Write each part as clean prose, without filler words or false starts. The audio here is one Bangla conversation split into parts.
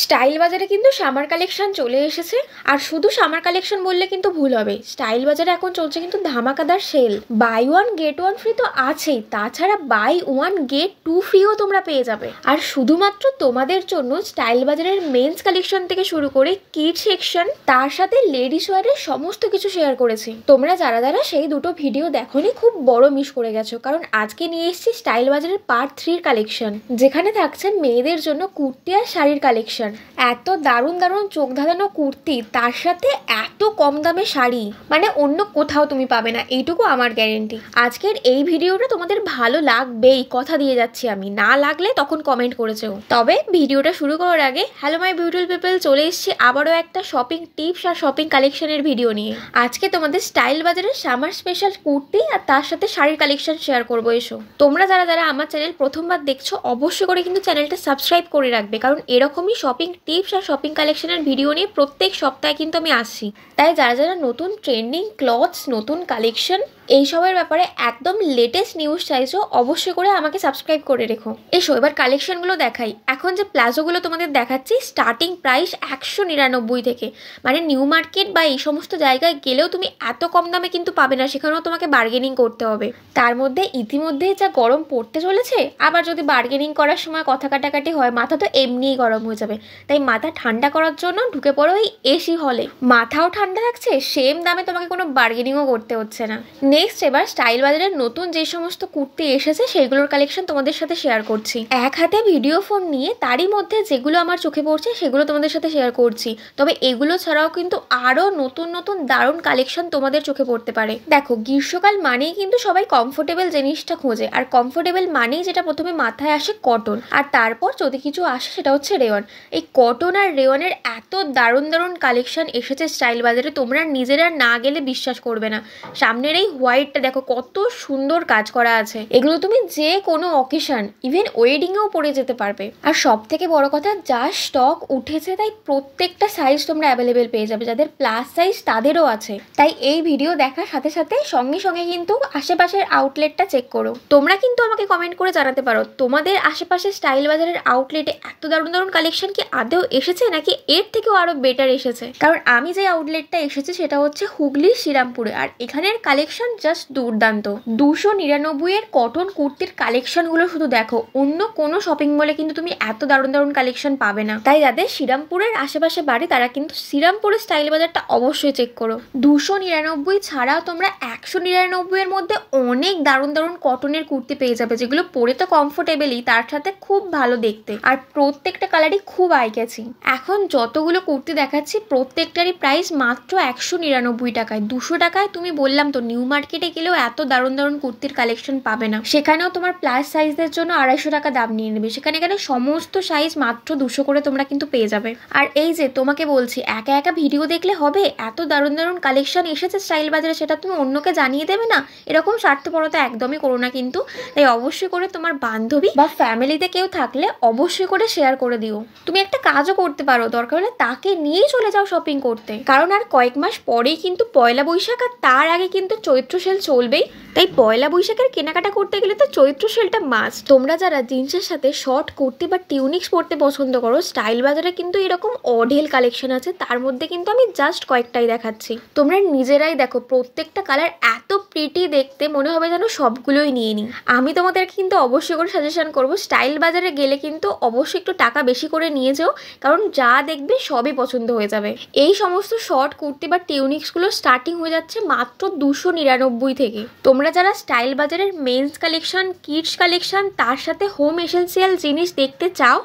স্টাইল বাজারে কিন্তু সামার কালেকশন চলে এসেছে। আর শুধু সামার কালেকশন বললে কিন্তু ভুল হবে, স্টাইল বাজারে এখন চলছে কিন্তু ধামাকাদার sale. Buy one get one free তো আছেই, তাছাড়া বাই ওয়ান গেট টু ফ্রিও তোমরা পেয়ে যাবে। আর শুধুমাত্র তোমাদের জন্য স্টাইল বাজারের মেন্স কালেকশন থেকে শুরু করে কিড সেকশন, তার সাথে লেডিস ওয়্যারের সমস্ত কিছু শেয়ার করেছি। তোমরা যারা যারা সেই দুটো ভিডিও দেখোনি খুব বড় মিস করে গেছো, কারণ আজকে নিয়ে এসেছি স্টাইল বাজারের পার্ট 3 কালেকশন, যেখানে থাকছে মেয়েদের জন্য কুর্তি আর শাড়ির কালেকশন। এত দারুণ দারুণ চোখ ধাঁধানো কুর্তি, তার সাথে এত কম দামে শাড়ি, মানে অন্য কোথাও তুমি পাবে না, এইটুকু আমার গ্যারেন্টি। আজকের এই ভিডিওটা তোমাদের ভালো লাগবেই, কথা দিয়ে যাচ্ছি আমি, না লাগলে তখন কমেন্ট করেছেও। তবে ভিডিওটা শুরু করার আগে, হ্যালো মাই বিউটিফুল পিপল, চলে এসেছি আবারও একটা শপিং টিপস আর শপিং কালেকশনের ভিডিও নিয়ে। আজকে তোমাদের স্টাইল বাজারের সামার স্পেশাল কুর্তি আর তার সাথে শাড়ির কালেকশন শেয়ার করবো। এসো তোমরা যারা যারা আমার চ্যানেল প্রথমবার দেখছো, অবশ্যই করে কিন্তু চ্যানেলটা সাবস্ক্রাইব করে রাখবে, কারণ এরকমই শপিং টিপস আর শপিং কালেকশনের ভিডিও নিয়ে প্রত্যেক সপ্তাহে কিন্তু আমি আসছি। তাই যারা যারা নতুন ট্রেন্ডিং ক্লথস, নতুন কালেকশন, এইসবের ব্যাপারে একদম লেটেস্ট নিউজ চাইছো, অবশ্যই করে আমাকে সাবস্ক্রাইব করে রেখো। এসো এবার কালেকশনগুলো দেখাই। এখন যে প্লাজোগুলো তোমাদের দেখাচ্ছি, স্টার্টিং প্রাইস 199 থেকে, মানে নিউ মার্কেট বা এই সমস্ত জায়গায় গেলেও তুমি এত কম দামে কিন্তু পাবে না, সেখানেও তোমাকে বার্গেনিং করতে হবে। তার মধ্যে ইতিমধ্যে যা গরম পড়তে চলেছে, আবার যদি বার্গেনিং করার সময় কথা কাটাকাটি হয়, মাথা তো এমনিই গরম হয়ে যাবে। তাই মাথা ঠান্ডা করার জন্য ঢুকে পড়ো এই এসি হলে, মাথাও ঠান্ডা থাকছে, সেম দামে তোমাকে কোনো বার্গেনিংও করতে হচ্ছে না। নেক্সট এবার স্টাইল বাজারের নতুন যে সমস্ত কুর্তি এসেছে সেইগুলোর কালেকশন তোমাদের সাথে শেয়ার করছি। এক হাতে ভিডিও ফোন নিয়ে তারই মধ্যে যেগুলো আমার চোখে পড়ছে সেগুলো তোমাদের সাথে শেয়ার করছি। তবে এগুলো ছাড়াও কিন্তু আরও নতুন নতুন দারুণ কালেকশন তোমাদের চোখে পড়তে পারে। দেখো, গ্রীষ্মকাল মানেই কিন্তু সবাই কমফোর্টেবল জিনিসটা খোঁজে, আর কমফোর্টেবল মানেই যেটা প্রথমে মাথায় আসে কটন, আর তারপর যদি কিছু আসে সেটা হচ্ছে রেওয়ান। এই কটন আর রেওয়ানের এত দারুণ দারুণ কালেকশন এসেছে স্টাইল বাজারে, তোমরা নিজেরা না গেলে বিশ্বাস করবে না। সামনের এই হোয়াইটটা দেখো কত সুন্দর কাজ করা আছে, এগুলো তুমি যে কোনো অকেশন, ইভেন ওয়েডিংয়েও পরে যেতে পারবে। আর সব থেকে বড় কথা, যা স্টক উঠেছে তাই প্রত্যেকটা সাইজ তোমরা অ্যাভেলেবেল পেয়ে যাবে, যাদের প্লাস সাইজ তাদেরও আছে। তাই এই ভিডিও দেখার সাথে সাথে সঙ্গে সঙ্গে কিন্তু আশেপাশের আউটলেটটা চেক করো। তোমরা কিন্তু আমাকে কমেন্ট করে জানাতে পারো তোমাদের আশেপাশে স্টাইল বাজারের আউটলেটে এত দারুণ দারুণ কালেকশন কি আদৌ এসেছে, নাকি এর থেকেও আরো বেটার এসেছে। কারণ আমি যে আউটলেটটা এসেছি সেটা হচ্ছে হুগলি শ্রীরামপুরে, আর এখানের কালেকশন জাস্ট দুর্দান্ত। 299 এর কটন কুর্তির কালেকশনগুলো শুধু দেখো, অন্য কোনো শপিং মলে কিন্তু তুমি এত দারুণ দারুণ কালেকশন পাবে না। তাই যাদের শ্রীরামপুরের আশেপাশে বাড়ি, তারা কিন্তু শ্রীরামপুরের স্টাইল বাজারটা অবশ্যই চেক করো। 299 ছাড়াও তোমরা 199 এর মধ্যে অনেক দারুণ দারুণ কটনের কুর্তি পেয়ে যাবে, যেগুলো পরে তো কমফোর্টেবলই, তার সাথে খুব ভালো দেখতে, আর প্রত্যেকটা কালারই খুব আই ক্যাচিং। এখন যতগুলো কুর্তি দেখাচ্ছি প্রত্যেকটারই প্রাইস মাত্র 199 টাকায়। 200 টাকায় তুমি বললাম তো নিউ মার্কেটে গেলেও এত দারুণ দারুণ কুর্তির কালেকশন পাবে না, সেখানেও তোমার প্লাস সাইজের জন্য 250 টাকা দাম নিয়ে নেবে, সেখানে সমস্ত সাইজ মাত্র 200 করে তোমরা কিন্তু পেয়ে যাবে। আর এই যে তোমাকে বলছি, একা একা ভিডিও দেখলে হবে, এত দারুণ দারুণ কালেকশন এসেছে স্টাইল বাজারে, সেটা তুমি অন্যকে জানিয়ে দেবে না, এরকম স্বার্থপরতা একদমই করো না কিন্তু। তাই অবশ্যই করে তোমার বান্ধবী বা ফ্যামিলিতে কেউ থাকলে অবশ্যই করে শেয়ার করে দিও। তুমি একটা কাজও করতে পারো, দরকার হলে তাকে নিয়েই চলে যাও শপিং করতে, কারণ আর কয়েক মাস পরেই কিন্তু পয়লা বৈশাখ, আর তার আগে কিন্তু চৈত্র সেল চলবেই। তাই পয়লা বৈশাখের কেনাকাটা করতে গেলে তো চৈত্র সেলটা মাস্ট। তোমরা যারা জিন্সের সাথে শর্ট কুর্তি বা টিউনিক্স পরতে পছন্দ করো, স্টাইল বাজারে কিন্তু এরকম অঢেল কালেকশন আছে, তার মধ্যে কিন্তু আমি জাস্ট কয়েকটাই দেখাচ্ছি। তোমরা নিজেরাই দেখো, প্রত্যেকটা কালার এত প্রিটি দেখতে, মনে হবে যেন সবগুলোই নিয়ে নিই। আমি তোমাদেরকে কিন্তু অবশ্যই করে সাজেশন করবো, স্টাইল বাজারে গেলে কিন্তু অবশ্যই একটু টাকা বেশি করে নিয়ে যাও, কারণ যা দেখবে সবই পছন্দ হয়ে যাবে। এই সমস্ত শর্ট কুর্তি বা টিউনিক্সগুলো স্টার্টিং হয়ে যাচ্ছে মাত্র 299 থেকে। তোমরা যারা স্টাইল বাজারের মেন্স কালেকশন, কিডস কালেকশন, তার সাথে হোম এসেন্সিয়াল জিনিস দেখতে চাও,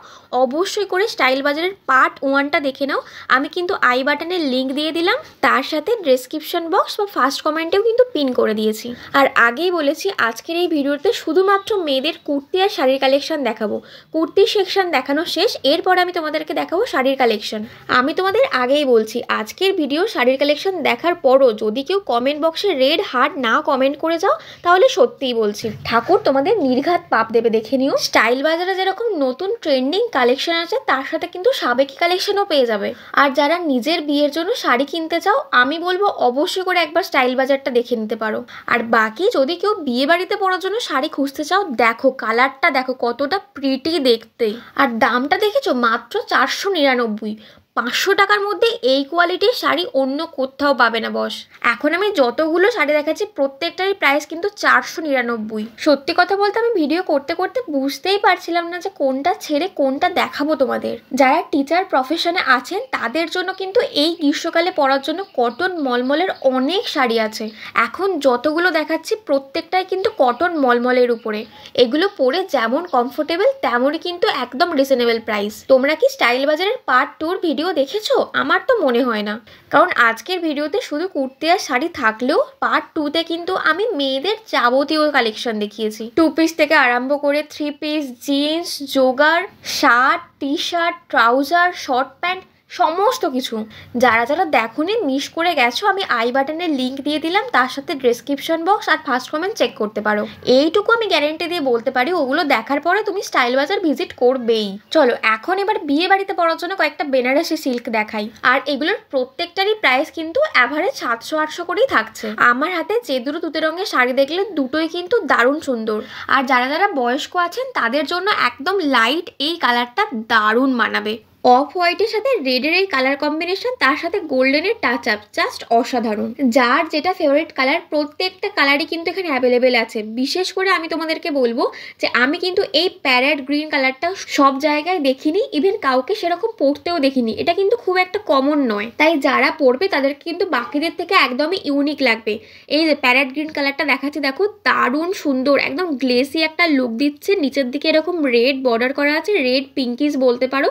অবশ্যই করে স্টাইল বাজারের পার্ট 1টা দেখে নাও। আমি কিন্তু আই বাটনের লিঙ্ক দিয়ে দিলাম, তার সাথে ডেসক্রিপশন বক্স বা ফার্স্ট কমেন্টেও কিন্তু পিন করে দিয়েছি। আর আগেই বলেছি, আজকের এই ভিডিওতে শুধুমাত্র মেয়েদের কুর্তি আর শাড়ির কালেকশন দেখাবো। কুর্তির সেকশন দেখানো শেষ, এরপর আমি তোমাদেরকে দেখাবো শাড়ির কালেকশন। আমি তোমাদের আগেই বলছি, আজকের ভিডিও শাড়ির কালেকশন দেখার পরও যদি কেউ কমেন্ট বক্সে রেড হার্ট না কমেন্ট করে যাও, তাহলে সত্যিই বলছি ঠাকুর তোমাদের নির্ঘাত পাপ দেবে, দেখে নিও। স্টাইল বাজারে যেরকম নতুন ট্রেন্ডিং কালেকশন আছে তার সাথে কিন্তু সাবেকি কালেকশনও পেয়ে যাবে। আর যারা নিজের বিয়ের জন্য শাড়ি কিনতে চাও আমি বলবো অবশ্যই করে একবার স্টাইল বাজারটা দেখে নিতে পারো। আর বাকি যদি কেউ বিয়ে বাড়িতে পরার জন্য শাড়ি খুঁজতে চাও, দেখো কালারটা দেখো কতটা প্রিটি দেখতে, আর দামটা দেখেছো মাত্র 499। 500 টাকার মধ্যে এই কোয়ালিটির শাড়ি অন্য কোথাও পাবে না বস। এখন আমি যতগুলো শাড়ি দেখাচ্ছি প্রত্যেকটারই প্রাইস কিন্তু 499। সত্যি কথা বলতে আমি ভিডিও করতে করতে বুঝতেই পারছিলাম না যে কোনটা ছেড়ে কোনটা দেখাবো তোমাদের। যারা টিচার প্রফেশনে আছেন তাদের জন্য কিন্তু এই গ্রীষ্মকালে পরার জন্য কটন মলমলের অনেক শাড়ি আছে। এখন যতগুলো দেখাচ্ছি প্রত্যেকটাই কিন্তু কটন মলমলের উপরে। এগুলো পরে যেমন কমফোর্টেবল তেমনই কিন্তু একদম রিজনেবল প্রাইস। তোমরা কি স্টাইল বাজারের পার্ট 2 ভিডিও দেখেছো? আমার তো মনে হয় না, কারণ আজকের ভিডিওতে শুধু কুর্তি আর শাড়ি থাকলেও পার্ট 2তে কিন্তু আমি মেয়েদের যাবতীয় কালেকশন দেখিয়েছি। 2 পিস থেকে আরম্ভ করে 3 piece, jeans, jogger, shirt, T shirt, trouser, short pant, সমস্ত কিছু। যারা যারা দেখোনি মিস করে গেছো আমি আই বাটনের লিঙ্ক দিয়ে দিলাম, তার সাথে ডেসক্রিপশন বক্স আর ফার্স্ট কমেন্ট চেক করতে পারো। এইটুকু আমি গ্যারেন্টি দিয়ে বলতে পারি ওগুলো দেখার পরে তুমি স্টাইল বাজার ভিজিট করবেই। চলো এখন এবার বিয়ে বাড়িতে পরার জন্য কয়েকটা বেনারসি সিল্ক দেখাই। আর এগুলোর প্রত্যেকটারই প্রাইস কিন্তু অ্যাভারেজ 700-800 করেই থাকছে। আমার হাতে যে দুটো তুতে রঙের শাড়ি দেখলে দুটোই কিন্তু দারুণ সুন্দর। আর যারা যারা বয়স্ক আছেন তাদের জন্য একদম লাইট এই কালারটা দারুণ মানাবে। অফ হোয়াইটের সাথে রেডের এই কালার কম্বিনেশন, তার সাথে গোল্ডেনের টাচ আপ, জাস্ট অসাধারণ। যার যেটা ফেভারিট কালার প্রত্যেকটা কালারই কিন্তু এখানে অ্যাভেলেবেল আছে। বিশেষ করে আমি তোমাদেরকে বলবো যে আমি কিন্তু এই প্যারেট গ্রিন কালারটা সব জায়গায় দেখিনি, ইভেন কাউকে সেরকম পরতেও দেখিনি। এটা কিন্তু খুব একটা কমন নয়, তাই যারা পরবে তাদের কিন্তু বাকিদের থেকে একদমই ইউনিক লাগবে। এই যে প্যারেট গ্রিন কালারটা দেখাচ্ছি, দেখো দারুণ সুন্দর, একদম গ্লেসি একটা লুক দিচ্ছে। নিচের দিকে এরকম রেড বর্ডার করা আছে, রেড পিঙ্কিশ বলতে পারো,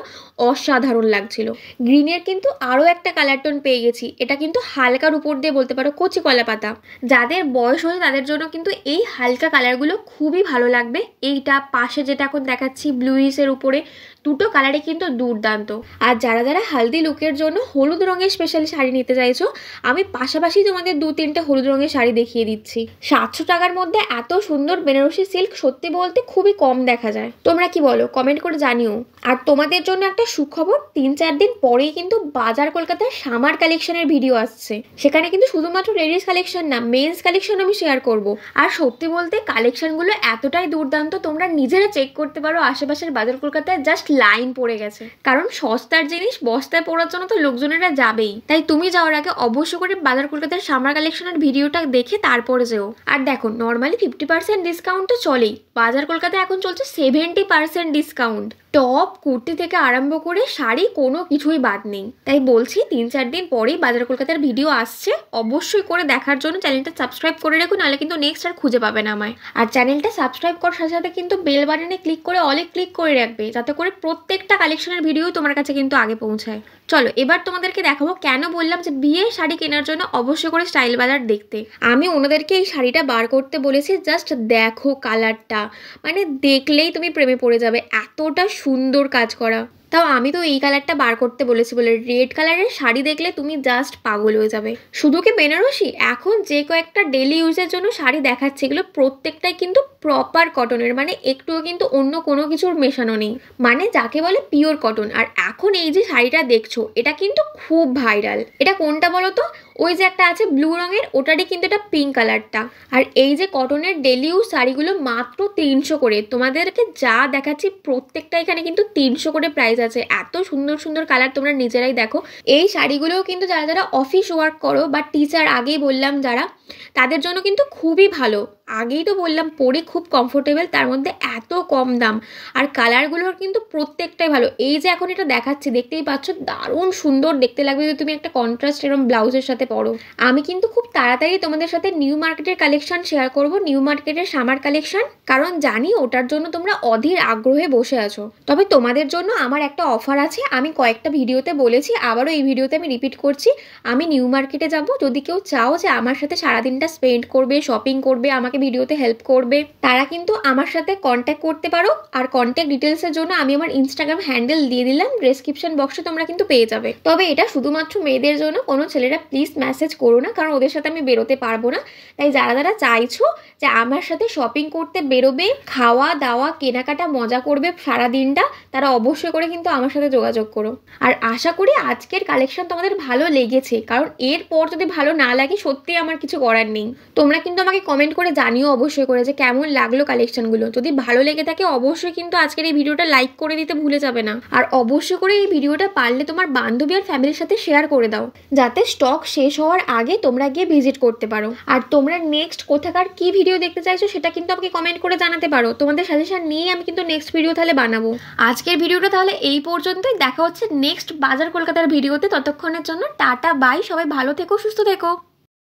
অসাধারণ লাগছিল। গ্রিনের কিন্তু আরো একটা কালার টোন পেয়ে গেছি, এটা কিন্তু হালকার উপর দিয়ে বলতে পারো কচি কলা পাতা। যাদের বয়স হয়েছে তাদের জন্য কিন্তু এই হালকা কালারগুলো খুবই ভালো লাগবে। এইটা পাশে যেটা এখন দেখাচ্ছি ব্লুইসের উপরে, দুটো কালারই কিন্তু দুর্দান্ত। আর যারা যারা হালদি লুকের জন্য হলুদ রঙের স্পেশাল শাড়ি নিতে চাইছো আমি পাশাপাশি তোমাদের 2-3টে হলুদ রঙের শাড়ি দেখিয়ে দিচ্ছি। 700 টাকার মধ্যে এত সুন্দর বেনারসি সিল্ক সত্যি বলতে খুবই কম দেখা যায়। তোমরা কি বলো কমেন্ট করে জানিও। আর তোমাদের জন্য একটা সুখবর, 3-4 দিন পরেই কিন্তু বাজার কলকাতার সামার কালেকশনের ভিডিও আসছে। সেখানে কিন্তু শুধুমাত্র লেডিস কালেকশন না, মেন্স কালেকশন আমি শেয়ার করব। আর সত্যি বলতে কালেকশনগুলো এতটাই দুর্দান্ত তোমরা নিজেরা চেক করতে পারো। আশেপাশের বাজার কলকাতায় জাস্ট লাইন পড়ে গেছে, কারণ সস্তার জিনিস বস্তায় পড়ার জন্য তো লোকজনেরা যাবেই। তাই তুমি যাওয়ার আগে অবশ্য করে বাজার কলকাতার সামার কালেকশনের ভিডিওটা দেখে তারপরে যেও। আর দেখো নর্মালি 50% ডিসকাউন্ট তো চলেই, বাজার কলকাতায় এখন চলছে 70% ডিসকাউন্ট। টপ কুর্তি থেকে আরম্ভ করে শাড়ি কোনো কিছুই বাদ নেই। তাই বলছি 3-4 দিন পরেই বাজার কলকাতার ভিডিও আসছে, অবশ্যই করে দেখার জন্য চ্যানেলটা সাবস্ক্রাইব করে রেখো, নাহলে কিন্তু নেক্সট আর খুঁজে পাবে না আমায়। আর চ্যানেলটা সাবস্ক্রাইব করার সাথে সাথে কিন্তু বেল বাটনে ক্লিক করে অলে ক্লিক করে রাখবে, যাতে করে প্রত্যেকটা কালেকশনের ভিডিও তোমার কাছে কিন্তু আগে পৌঁছায়। চলো এবার তোমাদেরকে দেখাবো কেন বললাম যে বিয়ের শাড়ি কেনার জন্য অবশ্যই করে স্টাইল বাজার দেখতে। আমি ওনাদেরকে এই শাড়িটা বার করতে বলেছি, জাস্ট দেখো কালারটা, মানে দেখলেই তুমি প্রেমে পড়ে যাবে, এতটা সুন্দর কাজ করা। তাও আমি তো এই কালারটা বার করতে বলেছি বলে, রেড কালারের শাড়ি দেখলে তুমি জাস্ট পাগল হয়ে যাবে। শুধু কি বেনারসি, এখন যে কয়েকটা ডেলি ইউজের জন্য শাড়ি দেখাচ্ছে এগুলো প্রত্যেকটাই কিন্তু প্রপার কটনের, মানে একটুও কিন্তু অন্য কোনো কিছুর মেশানো নেই, মানে যাকে বলে পিওর কটন। আর এখন এই যে শাড়িটা দেখছো এটা কিন্তু খুব ভাইরাল। এটা কোনটা বলো তো? ওই যে একটা আছে ব্লু রঙের, ওটারই কিন্তু এটা পিঙ্ক কালারটা। আর এই যে কটনের ডেলি ইউজ শাড়িগুলো মাত্র 300 করে, তোমাদেরকে যা দেখাচ্ছি প্রত্যেকটা এখানে কিন্তু 300 করে প্রাইস আছে। এত সুন্দর সুন্দর কালার, তোমরা নিজেরাই দেখো। এই শাড়িগুলোও কিন্তু যারা যারা অফিস ওয়ার্ক করো বা টিচার, আগেই বললাম যারা, তাদের জন্য কিন্তু খুবই ভালো। আগেই তো বললাম পরে খুব কমফোর্টেবল, তার মধ্যে এত কম দাম। আর কালারগুলোর কিন্তু প্রত্যেকটাই ভালো। এই যে এখন এটা দেখাচ্ছি দেখতেই পাচ্ছ, দারুণ সুন্দর দেখতে লাগবে যদি তুমি একটা কন্ট্রাস্ট এরকম ব্লাউজের সাথে পরো। আমি কিন্তু খুব তাড়াতাড়ি তোমাদের সাথে নিউ মার্কেটের কালেকশন শেয়ার করব, নিউ মার্কেটের সামার কালেকশন, কারণ জানি ওটার জন্য তোমরা অধীর আগ্রহে বসে আছো। তবে তোমাদের জন্য আমার একটা অফার আছে, আমি কয়েকটা ভিডিওতে বলেছি, আবারও এই ভিডিওতে আমি রিপিট করছি। আমি নিউ মার্কেটে যাব, যদি কেউ চাও যে আমার সাথে সারাদিনটা স্পেন্ড করবে, শপিং করবে, আমাকে ভিডিওতে হেল্প করবে, তারা কিন্তু আমার সাথে কন্ট্যাক্ট করতে পারো। আর কন্ট্যাক্ট ডিটেলসের জন্য আমি আমার ইনস্টাগ্রাম হ্যান্ডেল দিয়ে দিলাম, ডেসক্রিপশন বক্সে তোমরা কিন্তু পেয়ে যাবে। তবে এটা শুধুমাত্র মেয়েদের জন্য, কোনো ছেলেরা প্লিজ মেসেজ করো না, কারণ ওদের সাথে আমি বেরোতে পারবো না। তাই যারা যারা চাইছো যে আমার সাথে শপিং করতে বেরোবে, খাওয়া দাওয়া কেনাকাটা মজা করবে সারা দিনটা, তারা অবশ্যই করে কিন্তু আমার সাথে যোগাযোগ করো। আর আশা করি আজকের কালেকশন তোমাদের ভালো লেগেছে, কারণ এরপর যদি ভালো না লাগে সত্যি আমার কিছু করার নেই। তোমরা কিন্তু আমাকে কমেন্ট করে জানিও অবশ্যই করে যে কেমন লাগলো কালেকশনগুলো। যদি ভালো লেগে থাকে অবশ্যই কিন্তু আজকের এই ভিডিওটা লাইক করে দিতে ভুলে যাবে না। আর অবশ্যই করে এই ভিডিওটা পারলে তোমার বান্ধবী আর ফ্যামিলির সাথে শেয়ার করে দাও, যাতে স্টক শেষ হওয়ার আগে তোমরা গিয়ে ভিজিট করতে পারো। আর তোমরা নেক্সট কোথাকার কি ভিডিও দেখতে চাইছো সেটা কিন্তু আমাকে কমেন্ট করে জানাতে পারো। তোমাদের সাজেশন নিয়ে আমি কিন্তু নেক্সট ভিডিও তাহলে বানাবো। আজকের ভিডিওটা তাহলে এই পর্যন্তই, দেখা হচ্ছে নেক্সট বাজার কলকাতার ভিডিওতে। ততক্ষণের জন্য টাটা বাই, সবাই ভালো থেকো, সুস্থ থেকো।